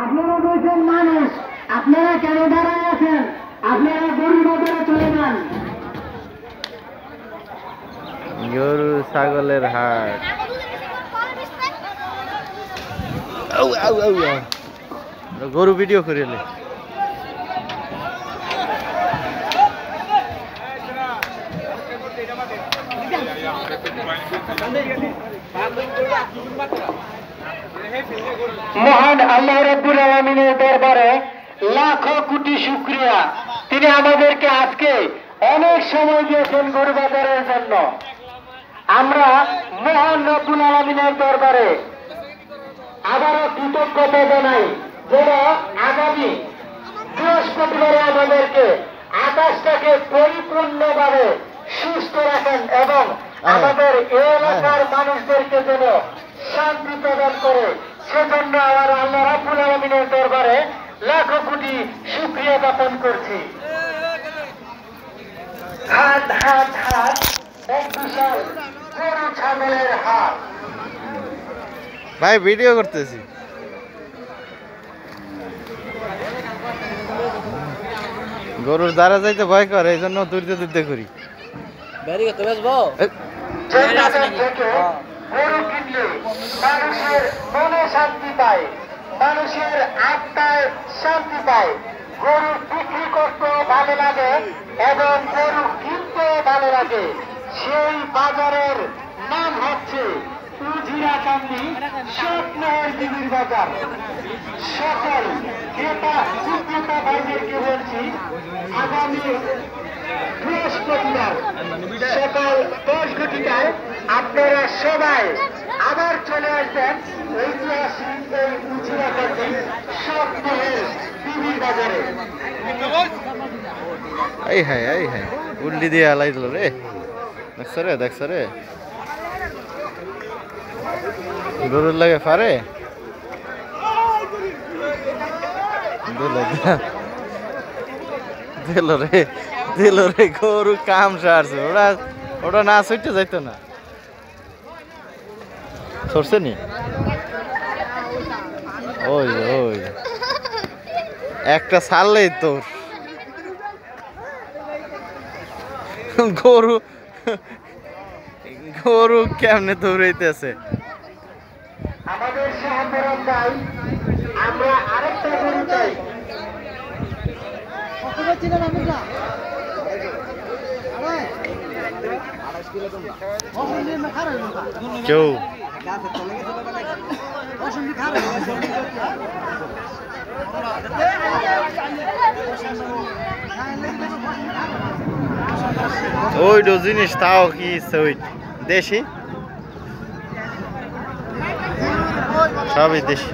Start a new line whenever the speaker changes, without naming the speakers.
আপনারা বলছেন মানুষ, আপনারা কেন দাঁড়ায় আছেন? আপনারা গরু বাজারে চলে যান।
গরু ছাগলের হাট। গরু ভিডিও করিলে
মহান আল্লাহ রাব্বুল আলামিনের দরবারে লাখো কোটি শুকরিয়া, তিনি আমাদেরকে আজকে অনেক সময় দিয়েছেন গরু বাজারের জন্য। আমরা মহান রাব্বুল আলামিনের দরবারে আবারও কৃতজ্ঞতা জানাই, যেন আগামী বৃহস্পতিবারে আমাদেরকে আকাশটাকে পরিপূর্ণভাবে সুস্থ রাখেন এবং আমাদের এই এলাকার মানুষদেরকে যেন শান্তি প্রদান করে। সেজন্য আমার আল্লাহ রাব্বুল আলামিনের দরবারে লাখো কোটি শুকরিয়া জ্ঞাপন করছি। হাট হাট হাট, এক বিশাল গরু ছাগলের হাট।
ভাই ভিডিও করতেছি। গরুর দ্বারা যাইতে ভয় করে, এই জন্য দূরতে দূরতে করি।
গরু কিনলে মানুষের মনে শান্তি পায়, মানুষের আত্মায় শান্তি পায়। গরু বিক্রি করতেও ভালো লাগে এবং গরু কিনতেও ভালো লাগে। সেই বাজারের নাম হচ্ছে উজিরাকান্দি স্বপ্নের বিবির বাজার। সকল ক্রেতা বিক্রেতা ভাইদেরকে বলছি, আগামী বৃহস্পতিবার সকাল 10 ঘটিকায় আপনারা সবাই আবার চলে আসবেন ঐতিহাসিক এই উজিরাকান্দি স্বপ্নের বিবির বাজারে।
এই হ্যাঁ উল্লি দিয়ে আলাই দিল রে। দেখছ রে গরুর লাগে পারে দিল রে গরু কাম সারছে। ওটা না ছুটতে যাইতো না, সরছে নি। ওই একটা ছাড়লেই তোর গরু কেমনে দৌড়াইতেছে।
আমাদের সাহায্য চাই, আমরা আরেকটা গরু চাই।
কেউ ওই জিনিস তাও কি দেশি, সবই দেশি।